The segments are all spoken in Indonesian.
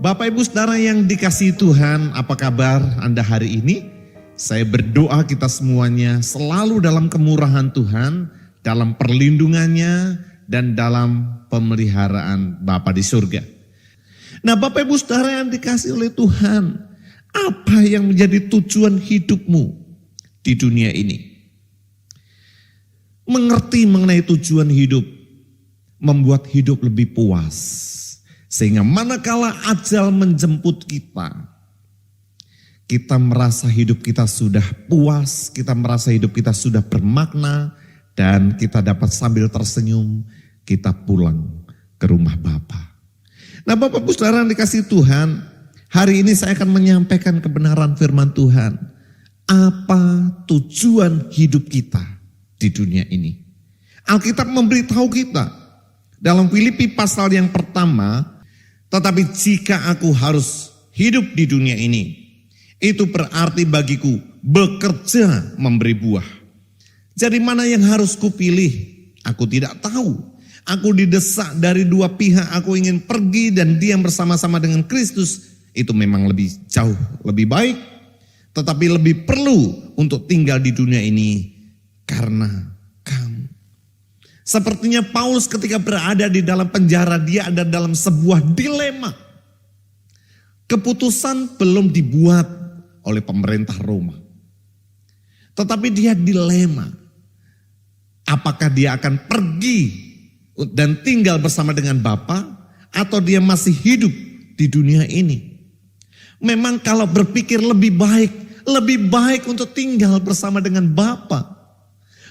Bapak Ibu Saudara yang dikasihi Tuhan, apa kabar Anda hari ini? Saya berdoa kita semuanya selalu dalam kemurahan Tuhan, dalam perlindungannya, dan dalam pemeliharaan Bapa di surga. Nah Bapak Ibu Saudara yang dikasihi oleh Tuhan, apa yang menjadi tujuan hidupmu di dunia ini? Mengerti mengenai tujuan hidup, membuat hidup lebih puas. Sehingga manakala ajal menjemput kita merasa hidup kita sudah puas, kita merasa hidup kita sudah bermakna, dan kita dapat sambil tersenyum, kita pulang ke rumah Bapa. Nah Bapak Ibu Saudara yang dikasihi Tuhan, hari ini saya akan menyampaikan kebenaran firman Tuhan. Apa tujuan hidup kita di dunia ini? Alkitab memberitahu kita dalam Filipi pasal yang pertama, tetapi jika aku harus hidup di dunia ini, itu berarti bagiku bekerja memberi buah. Jadi mana yang harus kupilih? Aku tidak tahu. Aku didesak dari dua pihak, aku ingin pergi dan diam bersama-sama dengan Kristus. Itu memang lebih jauh, lebih baik. Tetapi lebih perlu untuk tinggal di dunia ini karena kamu. Sepertinya Paulus ketika berada di dalam penjara, dia ada dalam sebuah dilema. Keputusan belum dibuat oleh pemerintah Roma. Tetapi dia dilema. Apakah dia akan pergi dan tinggal bersama dengan Bapa, atau dia masih hidup di dunia ini? Memang kalau berpikir lebih baik untuk tinggal bersama dengan Bapa.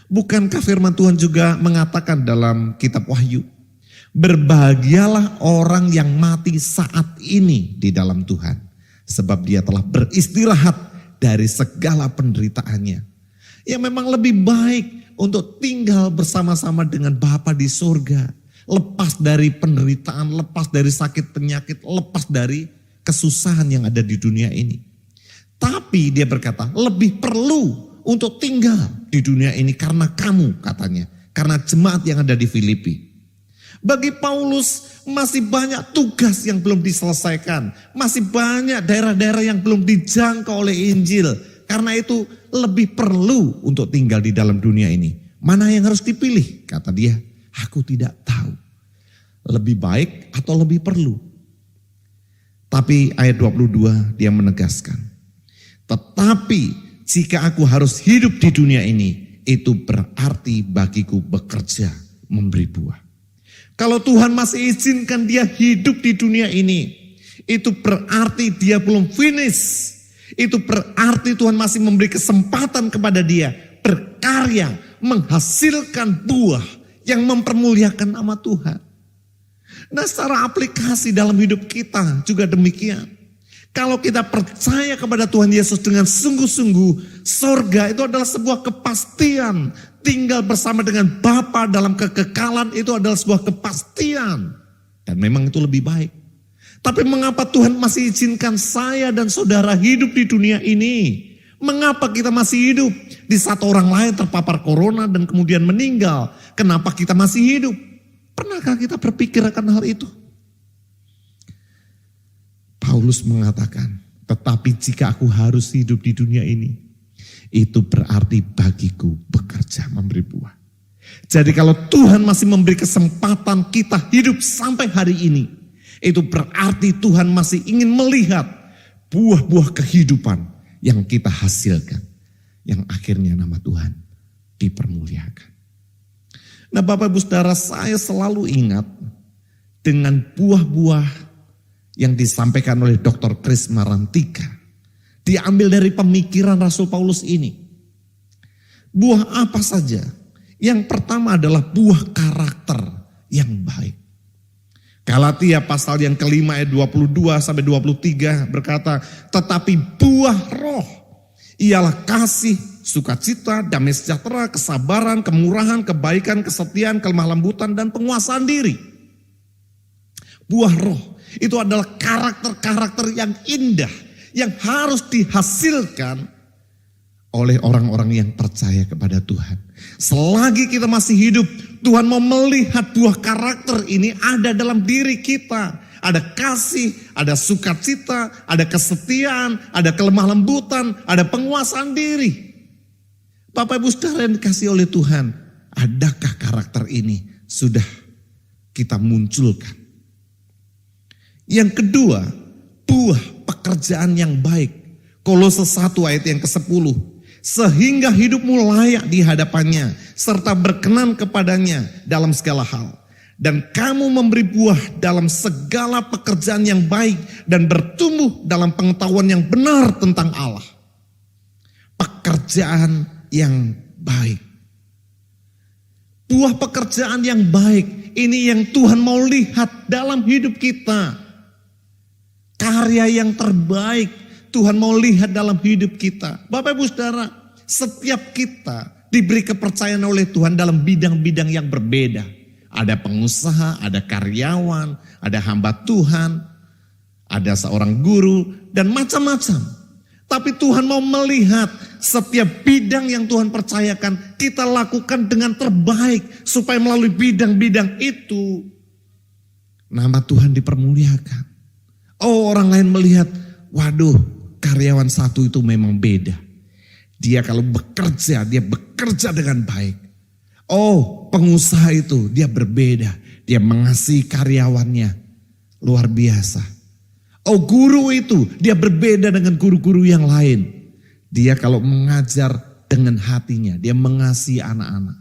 Bukankah firman Tuhan juga mengatakan dalam kitab Wahyu, berbahagialah orang yang mati saat ini di dalam Tuhan, sebab dia telah beristirahat dari segala penderitaannya. Ya memang lebih baik untuk tinggal bersama-sama dengan Bapa di surga, lepas dari penderitaan, lepas dari sakit penyakit, lepas dari kesusahan yang ada di dunia ini. Tapi dia berkata, lebih perlu untuk tinggal di dunia ini karena kamu, katanya. Karena jemaat yang ada di Filipi. Bagi Paulus masih banyak tugas yang belum diselesaikan. Masih banyak daerah-daerah yang belum dijangkau oleh Injil. Karena itu lebih perlu untuk tinggal di dalam dunia ini. Mana yang harus dipilih? Kata dia, aku tidak tahu. Lebih baik atau lebih perlu? Tapi ayat 22 dia menegaskan. Tetapi jika aku harus hidup di dunia ini, itu berarti bagiku bekerja memberi buah. Kalau Tuhan masih izinkan dia hidup di dunia ini, itu berarti dia belum finish. Itu berarti Tuhan masih memberi kesempatan kepada dia berkarya, menghasilkan buah yang mempermuliakan nama Tuhan. Nah secara aplikasi dalam hidup kita juga demikian. Kalau kita percaya kepada Tuhan Yesus dengan sungguh-sungguh, sorga itu adalah sebuah kepastian. Tinggal bersama dengan Bapa dalam kekekalan itu adalah sebuah kepastian. Dan memang itu lebih baik. Tapi mengapa Tuhan masih izinkan saya dan saudara hidup di dunia ini? Mengapa kita masih hidup? Di saat orang lain terpapar corona dan kemudian meninggal. Kenapa kita masih hidup? Pernahkah kita berpikir akan hal itu? Paulus mengatakan, tetapi jika aku harus hidup di dunia ini, itu berarti bagiku bekerja memberi buah. Jadi kalau Tuhan masih memberi kesempatan kita hidup sampai hari ini, itu berarti Tuhan masih ingin melihat buah-buah kehidupan yang kita hasilkan. Yang akhirnya nama Tuhan dipermuliakan. Nah Bapak Ibu Saudara, saya selalu ingat dengan buah-buah yang disampaikan oleh Dr. Chris Marantika. Diambil dari pemikiran Rasul Paulus ini. Buah apa saja? Yang pertama adalah buah karakter yang baik. Galatia pasal yang kelima ayat 22 sampai 23 berkata, tetapi buah roh ialah kasih, sukacita, damai sejahtera, kesabaran, kemurahan, kebaikan, kesetiaan, kelemah lembutan, dan penguasaan diri. Buah roh itu adalah karakter-karakter yang indah, yang harus dihasilkan oleh orang-orang yang percaya kepada Tuhan. Selagi kita masih hidup, Tuhan mau melihat buah karakter ini ada dalam diri kita, ada kasih, ada sukacita, ada kesetiaan, ada kelemah lembutan, ada penguasaan diri. Bapak Ibu Saudara yang dikasihi oleh Tuhan, adakah karakter ini sudah kita munculkan? Yang kedua, buah pekerjaan yang baik. Kolose 1 ayat yang ke-10. Sehingga hidupmu layak di hadapannya, serta berkenan kepadanya dalam segala hal. Dan kamu memberi buah dalam segala pekerjaan yang baik dan bertumbuh dalam pengetahuan yang benar tentang Allah. Pekerjaan yang baik. Buah pekerjaan yang baik, ini yang Tuhan mau lihat dalam hidup kita. Karya yang terbaik Tuhan mau lihat dalam hidup kita. Bapak Ibu Saudara, setiap kita diberi kepercayaan oleh Tuhan dalam bidang-bidang yang berbeda. Ada pengusaha, ada karyawan, ada hamba Tuhan, ada seorang guru, dan macam-macam. Tapi Tuhan mau melihat setiap bidang yang Tuhan percayakan, kita lakukan dengan terbaik. Supaya melalui bidang-bidang itu, nama Tuhan dipermuliakan. Oh, orang lain melihat, waduh, karyawan satu itu memang beda. Dia kalau bekerja, dia bekerja dengan baik. Oh, pengusaha itu dia berbeda. Dia mengasihi karyawannya. Luar biasa. Oh, guru itu dia berbeda dengan guru-guru yang lain. Dia kalau mengajar dengan hatinya, dia mengasihi anak-anak.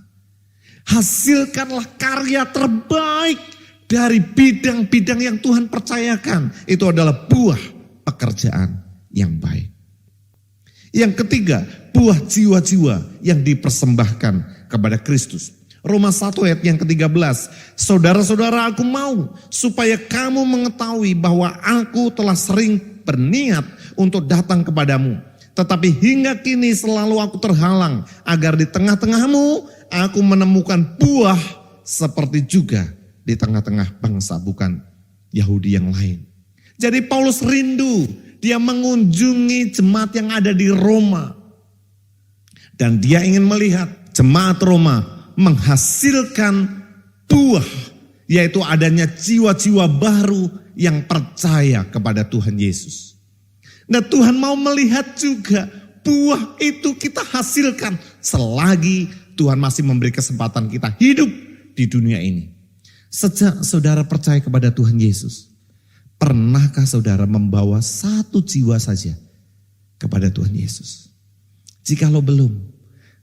Hasilkanlah karya terbaik dari bidang-bidang yang Tuhan percayakan. Itu adalah buah pekerjaan yang baik. Yang ketiga, buah jiwa-jiwa yang dipersembahkan kepada Kristus. Roma 1 ayat yang ke-13. Saudara-saudara, aku mau supaya kamu mengetahui bahwa aku telah sering berniat untuk datang kepadamu. Tetapi hingga kini selalu aku terhalang agar di tengah-tengahmu aku menemukan buah seperti juga di tengah-tengah bangsa bukan Yahudi yang lain. Jadi Paulus rindu, dia mengunjungi jemaat yang ada di Roma. Dan dia ingin melihat jemaat Roma menghasilkan buah, yaitu adanya jiwa-jiwa baru yang percaya kepada Tuhan Yesus. Nah, Tuhan mau melihat juga buah itu kita hasilkan selagi Tuhan masih memberi kesempatan kita hidup di dunia ini. Sejak saudara percaya kepada Tuhan Yesus, pernahkah saudara membawa satu jiwa saja kepada Tuhan Yesus? Jikalau belum,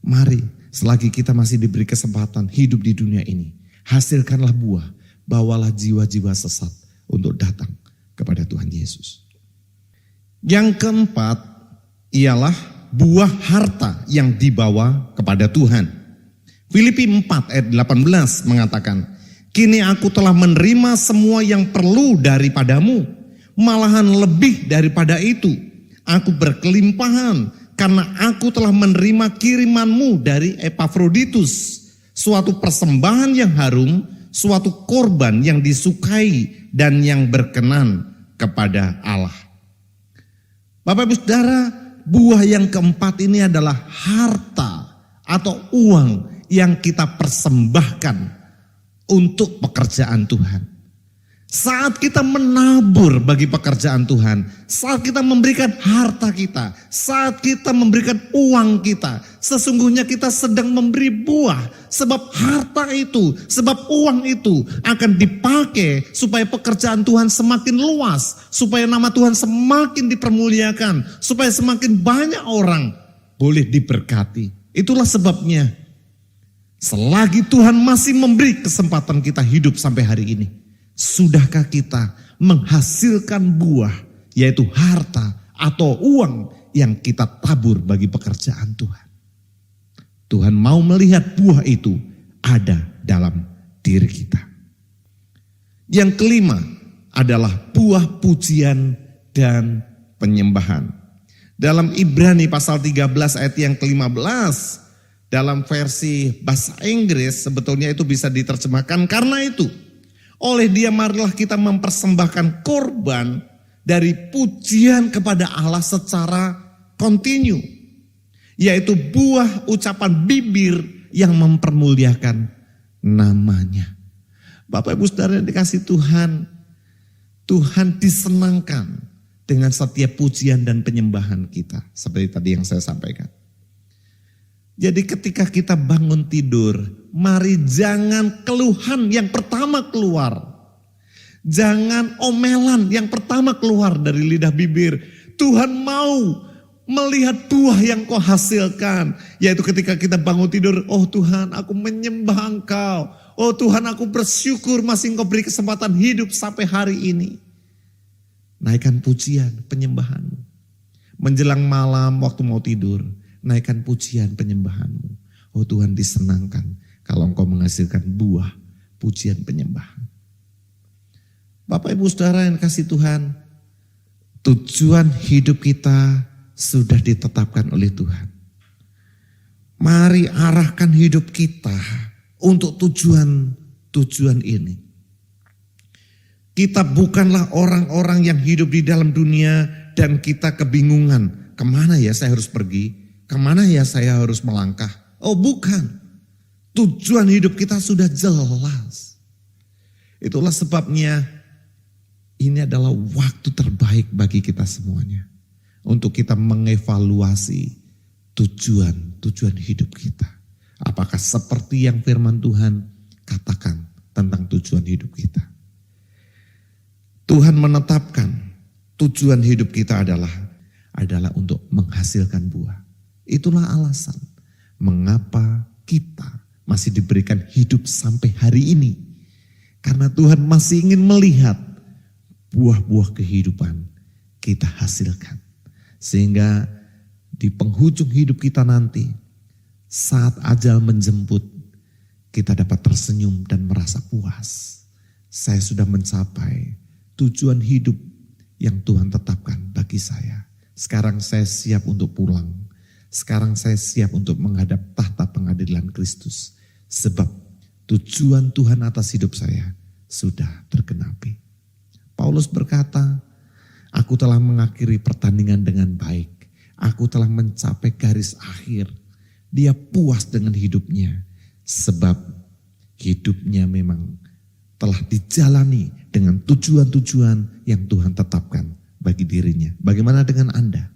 mari selagi kita masih diberi kesempatan hidup di dunia ini, hasilkanlah buah, bawalah jiwa-jiwa sesat untuk datang kepada Tuhan Yesus. Yang keempat ialah buah harta yang dibawa kepada Tuhan. Filipi 4 ayat 18 mengatakan, kini aku telah menerima semua yang perlu daripadamu, malahan lebih daripada itu. Aku berkelimpahan karena aku telah menerima kirimanmu dari Epafroditus, suatu persembahan yang harum, suatu korban yang disukai dan yang berkenan kepada Allah. Bapak Ibu Saudara, buah yang keempat ini adalah harta atau uang yang kita persembahkan untuk pekerjaan Tuhan. Saat kita menabur bagi pekerjaan Tuhan, saat kita memberikan harta kita, saat kita memberikan uang kita, sesungguhnya kita sedang memberi buah. Sebab harta itu, sebab uang itu akan dipakai supaya pekerjaan Tuhan semakin luas, supaya nama Tuhan semakin dipermuliakan, supaya semakin banyak orang boleh diberkati. Itulah sebabnya, selagi Tuhan masih memberi kesempatan kita hidup sampai hari ini, sudahkah kita menghasilkan buah, yaitu harta atau uang yang kita tabur bagi pekerjaan Tuhan? Tuhan mau melihat buah itu ada dalam diri kita. Yang kelima adalah buah pujian dan penyembahan. Dalam Ibrani pasal 13 ayat yang ke-15, dalam versi bahasa Inggris sebetulnya itu bisa diterjemahkan, karena itu oleh Dia marilah kita mempersembahkan korban dari pujian kepada Allah secara kontinu, yaitu buah ucapan bibir yang mempermuliakan namanya. Bapak Ibu Saudara yang dikasih Tuhan, Tuhan disenangkan dengan setiap pujian dan penyembahan kita. Seperti tadi yang saya sampaikan. Jadi ketika kita bangun tidur, mari jangan keluhan yang pertama keluar. Jangan omelan yang pertama keluar dari lidah bibir. Tuhan mau melihat buah yang kau hasilkan. Yaitu ketika kita bangun tidur, oh Tuhan aku menyembah Engkau. Oh Tuhan aku bersyukur masih Engkau beri kesempatan hidup sampai hari ini. Naikkan pujian penyembahanmu. Menjelang malam waktu mau tidur, naikkan pujian penyembahanmu. Oh Tuhan disenangkan kalau Engkau menghasilkan buah pujian penyembahan. Bapak Ibu Saudara yang kasih Tuhan, tujuan hidup kita sudah ditetapkan oleh Tuhan. Mari arahkan hidup kita untuk tujuan ini. Kita bukanlah orang-orang yang hidup di dalam dunia dan kita kebingungan. Kemana ya saya harus pergi? Kemana ya saya harus melangkah? Oh bukan. Tujuan hidup kita sudah jelas. Itulah sebabnya ini adalah waktu terbaik bagi kita semuanya. Untuk kita mengevaluasi tujuan hidup kita. Apakah seperti yang firman Tuhan katakan tentang tujuan hidup kita. Tuhan menetapkan tujuan hidup kita adalah untuk menghasilkan buah. Itulah alasan mengapa kita masih diberikan hidup sampai hari ini. Karena Tuhan masih ingin melihat buah-buah kehidupan kita hasilkan. Sehingga di penghujung hidup kita nanti, saat ajal menjemput, kita dapat tersenyum dan merasa puas. Saya sudah mencapai tujuan hidup yang Tuhan tetapkan bagi saya. Sekarang saya siap untuk pulang. Sekarang saya siap untuk menghadap tahta pengadilan Kristus. Sebab tujuan Tuhan atas hidup saya sudah tergenapi. Paulus berkata, aku telah mengakhiri pertandingan dengan baik. Aku telah mencapai garis akhir. Dia puas dengan hidupnya. Sebab hidupnya memang telah dijalani dengan tujuan-tujuan yang Tuhan tetapkan bagi dirinya. Bagaimana dengan Anda?